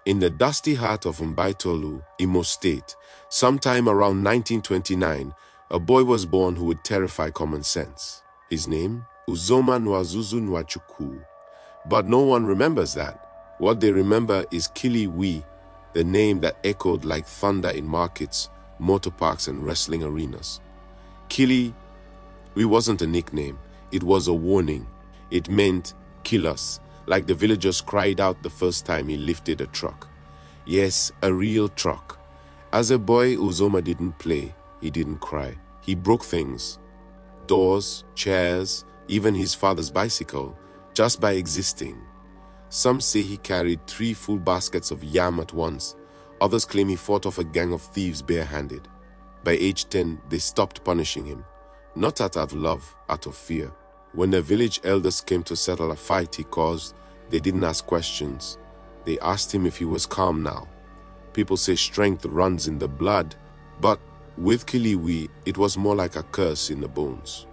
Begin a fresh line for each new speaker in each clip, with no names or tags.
In the dusty heart of Mbaitolu, Imo State, sometime around 1929, a boy was born who would terrify common sense. His name? Uzoma Nwachukwu. But no one remembers that. What they remember is Killi Wee, the name that echoed like thunder in markets, motor parks, and wrestling arenas. Killi Wee wasn't a nickname, it was a warning. It meant, kill us, like the villagers cried out the first time he lifted a truck. Yes, a real truck. As a boy, Uzoma didn't play, he didn't cry. He broke things. Doors, chairs, even his father's bicycle, just by existing. Some say he carried 3 full baskets of yam at once. Others claim he fought off a gang of thieves barehanded. By age 10, they stopped punishing him. Not out of love, out of fear. When the village elders came to settle a fight he caused, they didn't ask questions. They asked him if he was calm now. People say strength runs in the blood, but with Killi Wee, it was more like a curse in the bones.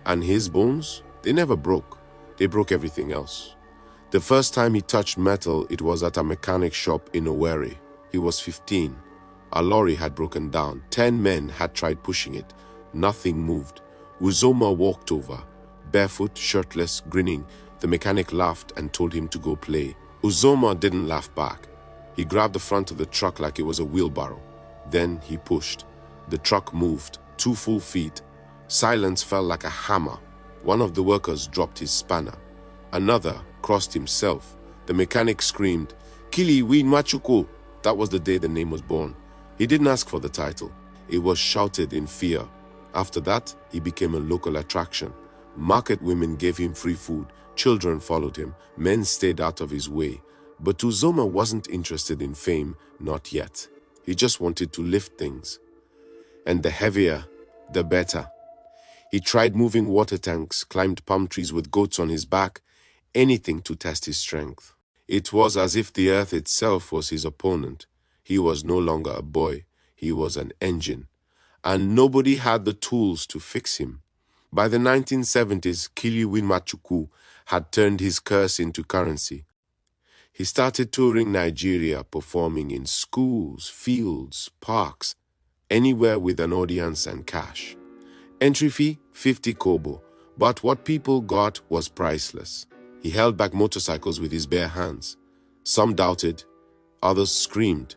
And his bones? They never broke. They broke everything else. The first time he touched metal, it was at a mechanic shop in Owerri. He was 15. A lorry had broken down. 10 men had tried pushing it. Nothing moved. Uzoma walked over. Barefoot, shirtless, grinning, the mechanic laughed and told him to go play. Uzoma didn't laugh back. He grabbed the front of the truck like it was a wheelbarrow. Then he pushed. The truck moved, 2 full feet. Silence fell like a hammer. One of the workers dropped his spanner. Another crossed himself. The mechanic screamed, "Killi Wee Nwachukwu!" That was the day the name was born. He didn't ask for the title. It was shouted in fear. After that, he became a local attraction. Market women gave him free food. Children followed him. Men stayed out of his way. But Uzoma wasn't interested in fame, not yet. He just wanted to lift things. And the heavier, the better. He tried moving water tanks, climbed palm trees with goats on his back, anything to test his strength. It was as if the earth itself was his opponent. He was no longer a boy. He was an engine. And nobody had the tools to fix him. By the 1970s, Killi Wee Nwachukwu had turned his curse into currency. He started touring Nigeria, performing in schools, fields, parks, anywhere with an audience and cash. Entry fee, 50 kobo, but what people got was priceless. He held back motorcycles with his bare hands. Some doubted, others screamed,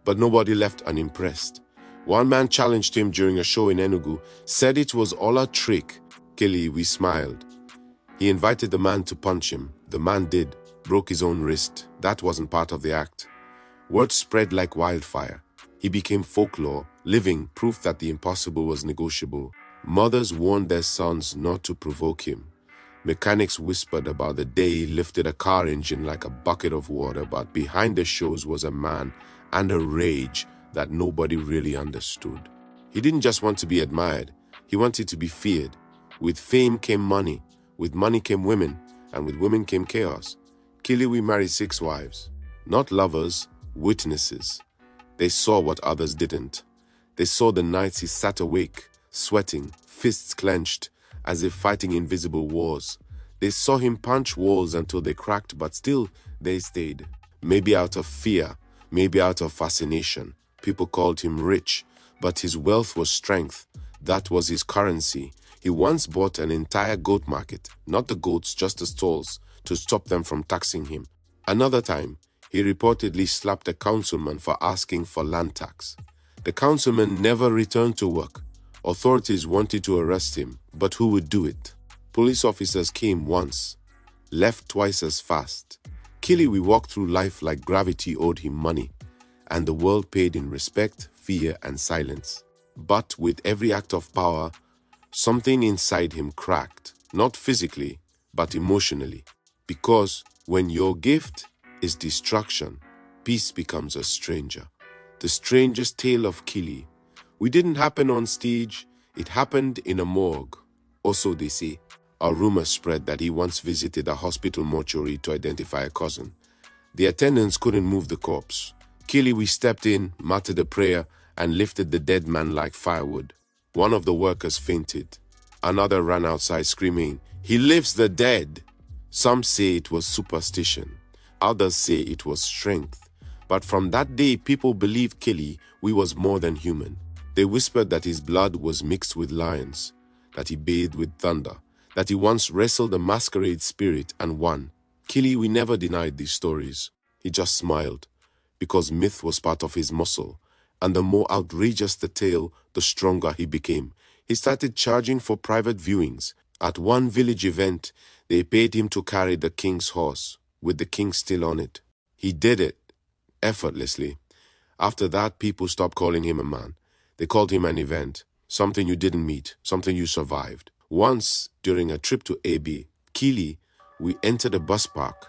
but nobody left unimpressed. One man challenged him during a show in Enugu, said it was all a trick. Killi Wee smiled. He invited the man to punch him. The man did, broke his own wrist. That wasn't part of the act. Word spread like wildfire. He became folklore, living proof that the impossible was negotiable. Mothers warned their sons not to provoke him. Mechanics whispered about the day he lifted a car engine like a bucket of water, but behind the shows was a man and a rage that nobody really understood. He didn't just want to be admired, he wanted to be feared. With fame came money, with money came women, and with women came chaos. Killi Wee married 6 wives. Not lovers, witnesses. They saw what others didn't. They saw the nights he sat awake, sweating, fists clenched, as if fighting invisible wars. They saw him punch walls until they cracked, but still they stayed. Maybe out of fear, maybe out of fascination. People called him rich, but his wealth was strength. That was his currency. He once bought an entire goat market, not the goats, just the stalls, to stop them from taxing him. Another time, he reportedly slapped a councilman for asking for land tax. The councilman never returned to work. Authorities wanted to arrest him, but who would do it? Police officers came once, left twice as fast. Killi Wee walked through life like gravity owed him money, and the world paid in respect, fear, and silence. But with every act of power, something inside him cracked, not physically, but emotionally. Because when your gift is destruction, peace becomes a stranger. The strangest tale of Killi. We didn't happen on stage, it happened in a morgue. Also, they say, a rumor spread that he once visited a hospital mortuary to identify a cousin. The attendants couldn't move the corpse. Killi Wee stepped in, muttered a prayer, and lifted the dead man like firewood. One of the workers fainted. Another ran outside screaming, "He lifts the dead!" Some say it was superstition. Others say it was strength. But from that day, people believed Killi Wee was more than human. They whispered that his blood was mixed with lions, that he bathed with thunder, that he once wrestled a masquerade spirit and won. Killi Wee never denied these stories. He just smiled, because myth was part of his muscle, and the more outrageous the tale, the stronger he became. He started charging for private viewings. At one village event, they paid him to carry the king's horse, with the king still on it. He did it effortlessly. After that, people stopped calling him a man. They called him an event, something you didn't meet, something you survived. Once, during a trip to AB, Killi, we entered a bus park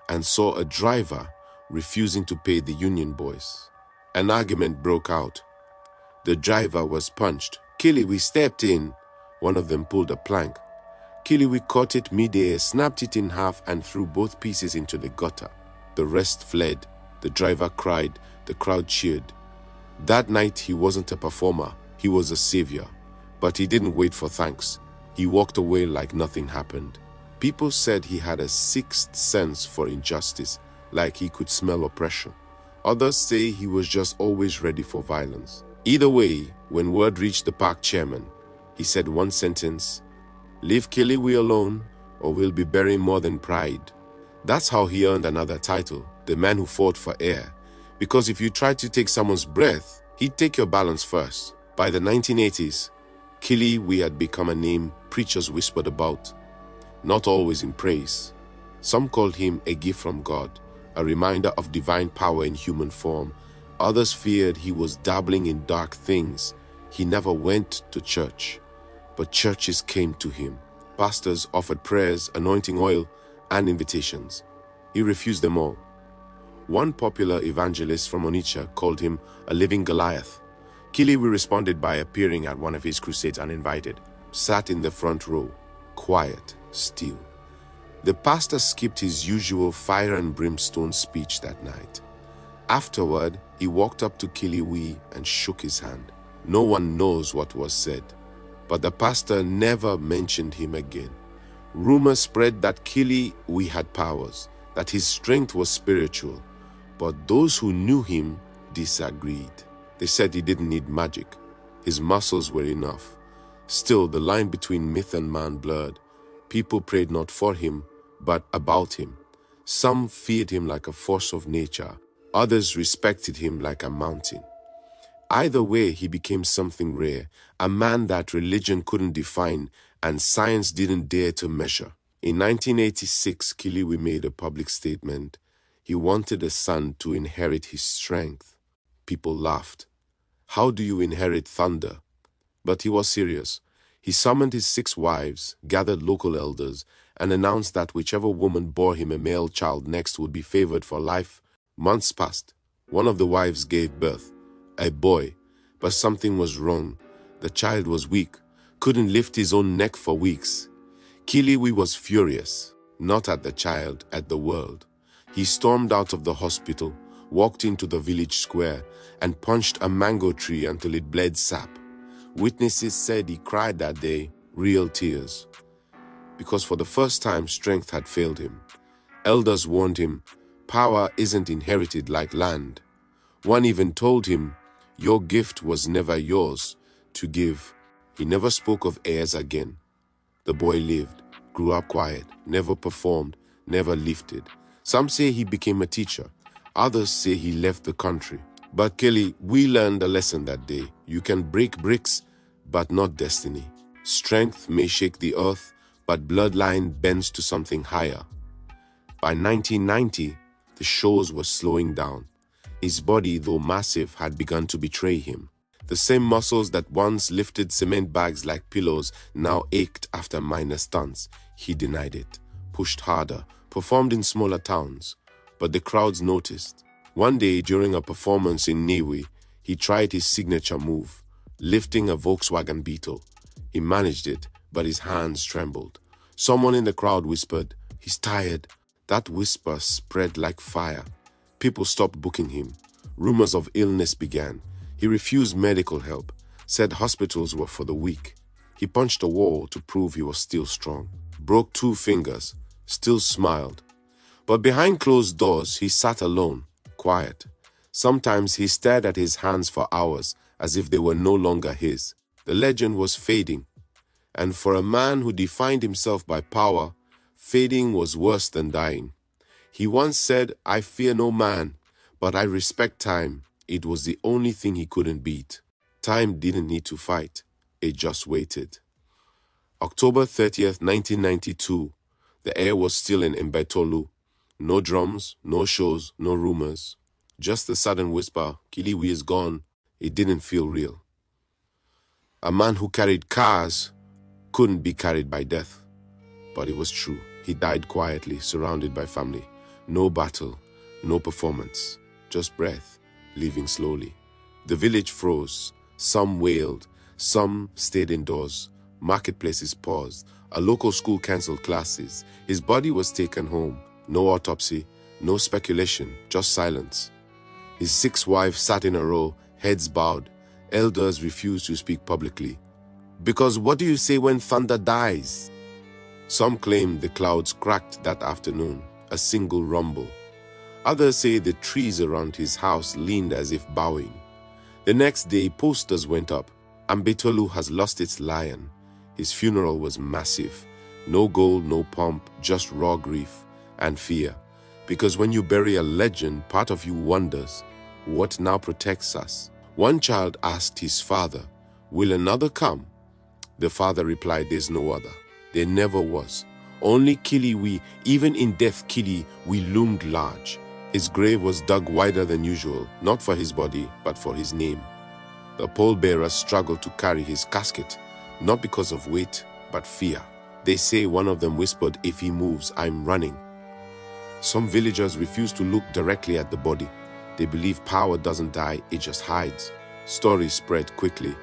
and saw a driver refusing to pay the union boys. An argument broke out. The driver was punched. Killi Wee stepped in. One of them pulled a plank. Killi Wee caught it mid-air, snapped it in half, and threw both pieces into the gutter. The rest fled. The driver cried. The crowd cheered. That night, he wasn't a performer. He was a savior. But he didn't wait for thanks. He walked away like nothing happened. People said he had a sixth sense for injustice, like he could smell oppression. Others say he was just always ready for violence. Either way, when word reached the park chairman, he said one sentence: "Leave Killi Wee alone, or we'll be burying more than pride." That's how he earned another title, the man who fought for air. Because if you tried to take someone's breath, he'd take your balance first. By the 1980s, Killi Wee had become a name preachers whispered about, not always in praise. Some called him a gift from God, a reminder of divine power in human form. Others feared he was dabbling in dark things. He never went to church, but churches came to him. Pastors offered prayers, anointing oil, and invitations. He refused them all. One popular evangelist from Onitsha called him a living Goliath. Killi Wee responded by appearing at one of his crusades uninvited, sat in the front row, quiet, still. The pastor skipped his usual fire and brimstone speech that night. Afterward, he walked up to Killi Wee and shook his hand. No one knows what was said, but the pastor never mentioned him again. Rumors spread that Killi Wee had powers, that his strength was spiritual, but those who knew him disagreed. They said he didn't need magic. His muscles were enough. Still, the line between myth and man blurred. People prayed not for him, but about him. Some feared him like a force of nature. Others respected him like a mountain. Either way, he became something rare, a man that religion couldn't define and science didn't dare to measure. In 1986, Killi Wee made a public statement. He wanted a son to inherit his strength. People laughed. How do you inherit thunder? But he was serious. He summoned his 6 wives, gathered local elders, and announced that whichever woman bore him a male child next would be favored for life. Months passed. One of the wives gave birth, a boy, but something was wrong. The child was weak, couldn't lift his own neck for weeks. Killi Wee was furious, not at the child, at the world. He stormed out of the hospital, walked into the village square, and punched a mango tree until it bled sap. Witnesses said he cried that day, real tears, because for the first time strength had failed him. Elders warned him, power isn't inherited like land. One even told him, your gift was never yours to give. He never spoke of heirs again. The boy lived, grew up quiet, never performed, never lifted. Some say he became a teacher. Others say he left the country. But Killi, we learned a lesson that day. You can break bricks, but not destiny. Strength may shake the earth, but bloodline bends to something higher. By 1990, the shows were slowing down. His body, though massive, had begun to betray him. The same muscles that once lifted cement bags like pillows now ached after minor stunts. He denied it, pushed harder, performed in smaller towns. But the crowds noticed. One day during a performance in Niue, he tried his signature move, lifting a Volkswagen Beetle. He managed it, but his hands trembled. Someone in the crowd whispered, "He's tired." That whisper spread like fire. People stopped booking him. Rumors of illness began. He refused medical help, said hospitals were for the weak. He punched a wall to prove he was still strong. Broke 2 fingers, still smiled. But behind closed doors, he sat alone, quiet. Sometimes he stared at his hands for hours, as if they were no longer his. The legend was fading, and for a man who defined himself by power, fading was worse than dying. He once said, "I fear no man, but I respect time." It was the only thing he couldn't beat. Time didn't need to fight. It just waited. October 30th, 1992. The air was still in Mbetolu. No drums, no shows, no rumors. Just the sudden whisper, "Killi Wee is gone." It didn't feel real. A man who carried cars couldn't be carried by death. But it was true. He died quietly, surrounded by family. No battle, no performance, just breath, leaving slowly. The village froze. Some wailed, some stayed indoors. Marketplaces paused. A local school cancelled classes. His body was taken home. No autopsy, no speculation, just silence. His 6 wives sat in a row, heads bowed. Elders refused to speak publicly. Because what do you say when thunder dies? Some claim the clouds cracked that afternoon, a single rumble. Others say the trees around his house leaned as if bowing. The next day, posters went up. Mbetolu has lost its lion. His funeral was massive. No gold, no pomp, just raw grief and fear. Because when you bury a legend, part of you wonders, what now protects us? One child asked his father, "Will another come?" The father replied, "There's no other. There never was. Only Killi Wee, even in death Killi Wee loomed large." His grave was dug wider than usual, not for his body, but for his name. The pallbearers struggled to carry his casket, not because of weight, but fear. They say one of them whispered, "If he moves, I'm running." Some villagers refused to look directly at the body. They believe power doesn't die, it just hides. Stories spread quickly.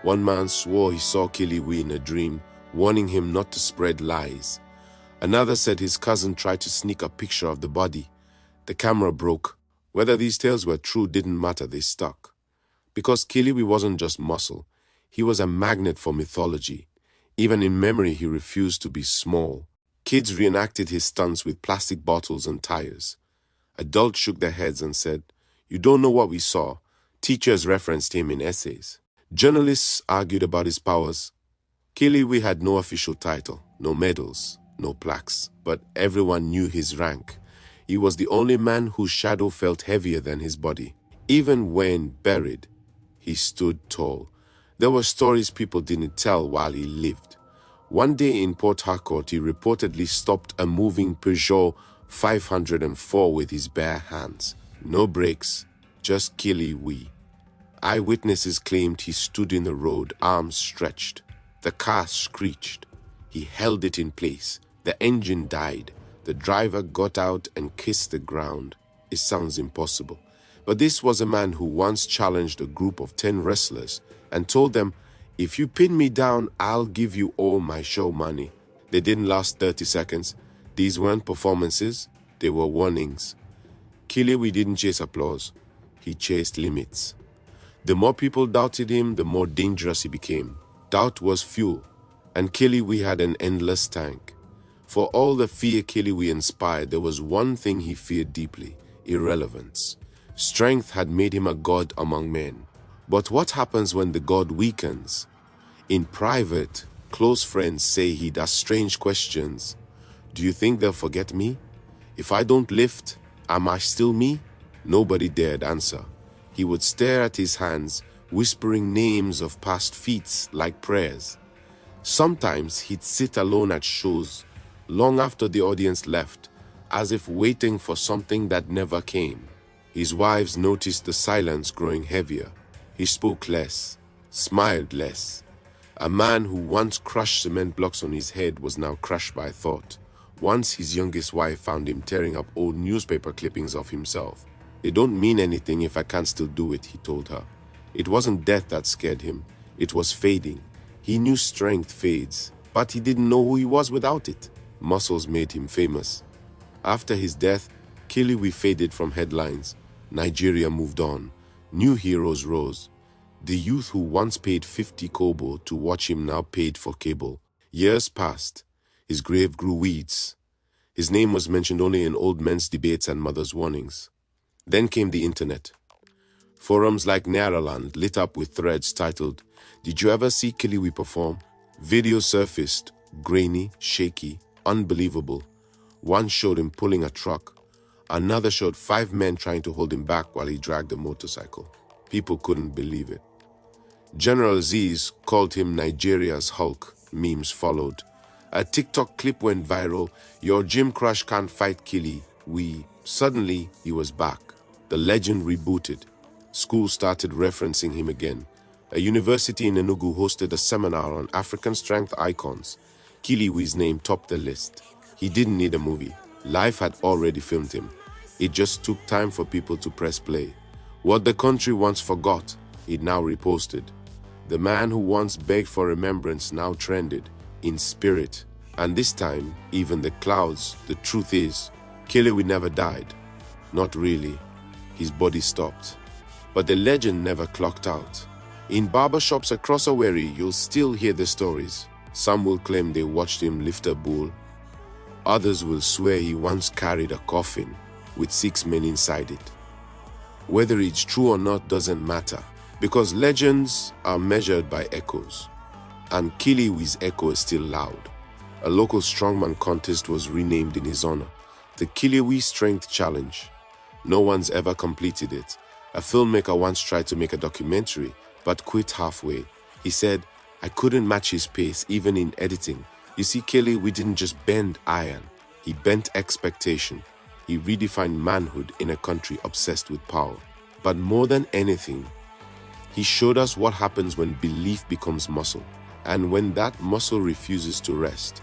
One man swore he saw Killi Wee in a dream, warning him not to spread lies. Another said his cousin tried to sneak a picture of the body. The camera broke. Whether these tales were true didn't matter, they stuck. Because Killi Wee wasn't just muscle, he was a magnet for mythology. Even in memory, he refused to be small. Kids reenacted his stunts with plastic bottles and tires. Adults shook their heads and said, "You don't know what we saw." Teachers referenced him in essays. Journalists argued about his powers. Killi Wee had no official title, no medals, no plaques, but everyone knew his rank. He was the only man whose shadow felt heavier than his body. Even when buried, he stood tall. There were stories people didn't tell while he lived. One day in Port Harcourt, he reportedly stopped a moving Peugeot 504 with his bare hands. No brakes, just Killi Wee. Eyewitnesses claimed he stood in the road, arms stretched. The car screeched. He held it in place. The engine died. The driver got out and kissed the ground. It sounds impossible. But this was a man who once challenged a group of 10 wrestlers and told them, "If you pin me down, I'll give you all my show money." They didn't last 30 seconds. These weren't performances, they were warnings. Killi Wee didn't chase applause. He chased limits. The more people doubted him, the more dangerous he became. Doubt was fuel, and Killi Wee had an endless tank. For all the fear Killi Wee inspired, there was one thing he feared deeply: irrelevance. Strength had made him a god among men. But what happens when the god weakens? In private, close friends say he'd ask strange questions. "Do you think they'll forget me? If I don't lift, am I still me?" Nobody dared answer. He would stare at his hands, whispering names of past feats like prayers. Sometimes he'd sit alone at shows, long after the audience left, as if waiting for something that never came. His wives noticed the silence growing heavier. He spoke less, smiled less. A man who once crushed cement blocks on his head was now crushed by thought. Once his youngest wife found him tearing up old newspaper clippings of himself. "They don't mean anything if I can't still do it," he told her. It wasn't death that scared him. It was fading. He knew strength fades, but he didn't know who he was without it. Muscles made him famous. After his death, Killi Wee faded from headlines. Nigeria moved on. New heroes rose. The youth who once paid 50 kobo to watch him now paid for cable. Years passed. His grave grew weeds. His name was mentioned only in old men's debates and mothers' warnings. Then came the internet. Forums like Neraland lit up with threads titled, "Did you ever see Killi Wee perform?" Videos surfaced, grainy, shaky, unbelievable. One showed him pulling a truck. Another showed 5 men trying to hold him back while he dragged a motorcycle. People couldn't believe it. General Z's called him Nigeria's Hulk. Memes followed. A TikTok clip went viral. "Your gym crush can't fight Killi Wee." Suddenly, he was back. The legend rebooted. Schools started referencing him again. A university in Enugu hosted a seminar on African strength icons. Killi Wee's name topped the list. He didn't need a movie. Life had already filmed him. It just took time for people to press play. What the country once forgot, it now reposted. The man who once begged for remembrance now trended, in spirit. And this time, even the clouds, the truth is, Killi Wee never died. Not really. His body stopped. But the legend never clocked out. In barbershops across Owerri, you'll still hear the stories. Some will claim they watched him lift a bull. Others will swear he once carried a coffin with 6 men inside it. Whether it's true or not doesn't matter, because legends are measured by echoes. And Killi Wee's echo is still loud. A local strongman contest was renamed in his honor, the Killi Wee Strength Challenge. No one's ever completed it. A filmmaker once tried to make a documentary, but quit halfway. He said, "I couldn't match his pace, even in editing." You see, Killi Wee didn't just bend iron. He bent expectation. He redefined manhood in a country obsessed with power. But more than anything, he showed us what happens when belief becomes muscle, and when that muscle refuses to rest.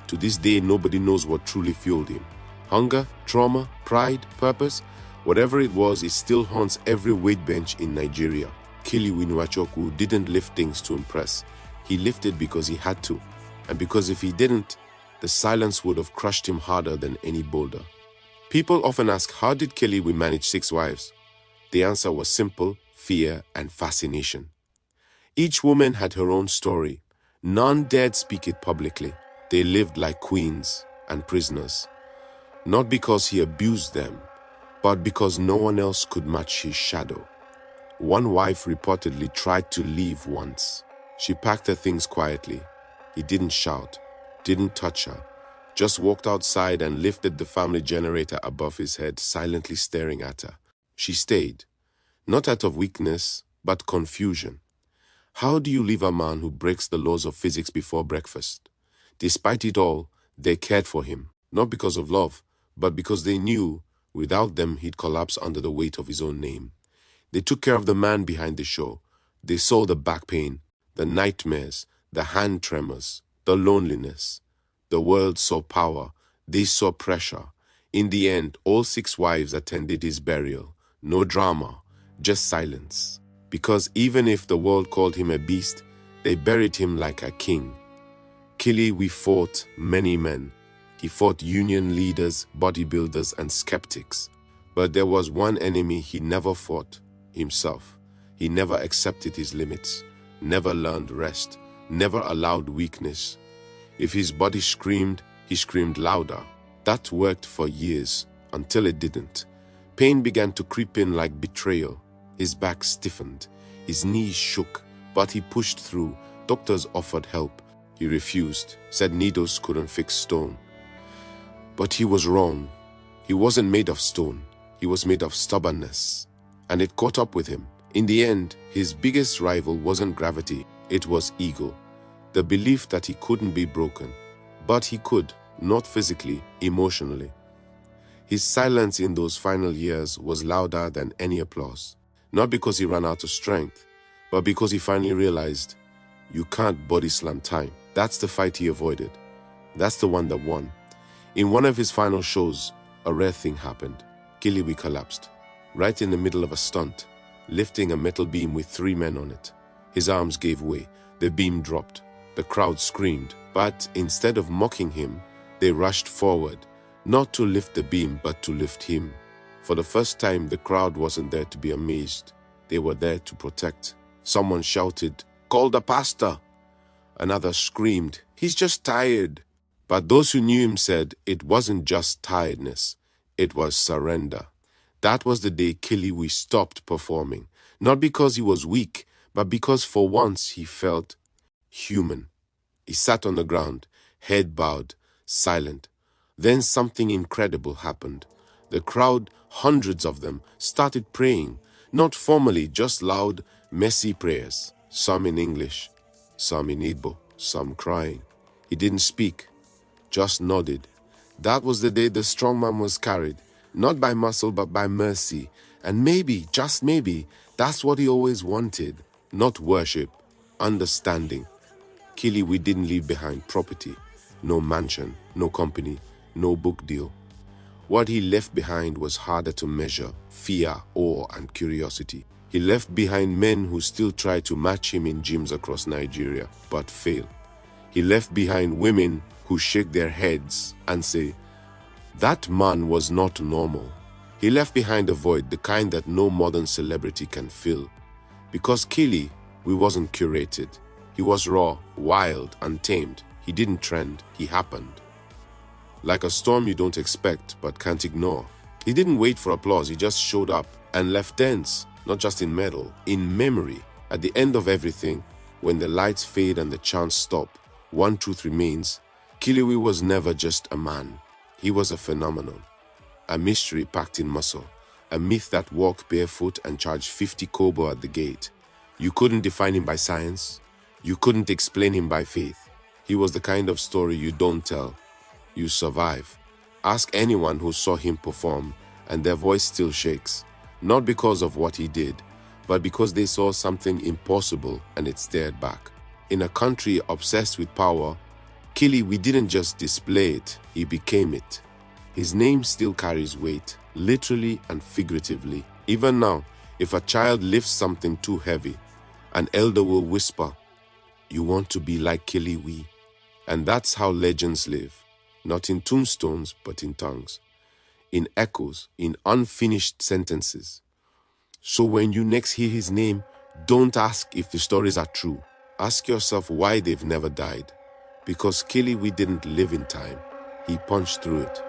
To this day, nobody knows what truly fueled him. Hunger, trauma, pride, purpose, whatever it was, it still haunts every weight bench in Nigeria. Killi Wee Nwachukwu didn't lift things to impress. He lifted because he had to. And because if he didn't, the silence would have crushed him harder than any boulder. People often ask, how did Killi Wee manage 6 wives? The answer was simple: fear and fascination. Each woman had her own story. None dared speak it publicly. They lived like queens and prisoners. Not because he abused them, but because no one else could match his shadow. One wife reportedly tried to leave once. She packed her things quietly. He didn't shout, didn't touch her, just walked outside and lifted the family generator above his head, silently staring at her. She stayed, not out of weakness, but confusion. How do you leave a man who breaks the laws of physics before breakfast? Despite it all, they cared for him, not because of love, but because they knew without them he'd collapse under the weight of his own name. They took care of the man behind the show. They saw the back pain, the nightmares, the hand tremors, the loneliness. The world saw power. They saw pressure. In the end, all 6 wives attended his burial. No drama, just silence. Because even if the world called him a beast, they buried him like a king. Killi Wee fought many men. He fought union leaders, bodybuilders, and skeptics. But there was one enemy he never fought: himself. He never accepted his limits, never learned rest, never allowed weakness. If his body screamed, he screamed louder. That worked for years, until it didn't. Pain began to creep in like betrayal. His back stiffened, his knees shook, but he pushed through. Doctors offered help. He refused, said needles couldn't fix stone. But he was wrong. He wasn't made of stone. He was made of stubbornness. And it caught up with him. In the end, his biggest rival wasn't gravity, it was ego. The belief that he couldn't be broken. But he could, not physically, emotionally. His silence in those final years was louder than any applause. Not because he ran out of strength, but because he finally realized, you can't body slam time. That's the fight he avoided. That's the one that won. In one of his final shows, a rare thing happened. Killi Wee collapsed, right in the middle of a stunt, lifting a metal beam with 3 men on it. His arms gave way. The beam dropped. The crowd screamed, but instead of mocking him, they rushed forward, not to lift the beam, but to lift him. For the first time, the crowd wasn't there to be amazed. They were there to protect. Someone shouted, "Call the pastor!" Another screamed, "He's just tired." But those who knew him said it wasn't just tiredness, it was surrender. That was the day Killi Wee stopped performing, not because he was weak, but because for once he felt human. He sat on the ground, head bowed, silent. Then something incredible happened. The crowd, hundreds of them, started praying, not formally, just loud, messy prayers, some in English, some in Igbo, some crying. He didn't speak, just nodded. That was the day the strong man was carried, not by muscle but by mercy. And maybe, just maybe, that's what he always wanted. Not worship, understanding. Killi Wee didn't leave behind property, no mansion, no company, no book deal. What he left behind was harder to measure: fear, awe, and curiosity. He left behind men who still try to match him in gyms across Nigeria, but fail. He left behind women who shake their heads and say, "That man was not normal." He left behind a void, the kind that no modern celebrity can fill. Because Killi Wee wasn't curated. He was raw, wild, untamed. He didn't trend, he happened. Like a storm you don't expect but can't ignore. He didn't wait for applause, he just showed up and left dents, not just in medal, in memory. At the end of everything, when the lights fade and the chants stop, one truth remains: Killi Wee was never just a man. He was a phenomenon, a mystery packed in muscle, a myth that walked barefoot and charged 50 kobo at the gate. You couldn't define him by science. You couldn't explain him by faith. He was the kind of story you don't tell, you survive. Ask anyone who saw him perform, and their voice still shakes. Not because of what he did, but because they saw something impossible and it stared back. In a country obsessed with power, Killi Wee didn't just display it, he became it. His name still carries weight, literally and figuratively. Even now, if a child lifts something too heavy, an elder will whisper, "You want to be like Killi Wee." And that's how legends live, not in tombstones, but in tongues, in echoes, in unfinished sentences. So when you next hear his name, don't ask if the stories are true. Ask yourself why they've never died. Because Killi Wee didn't live in time. He punched through it.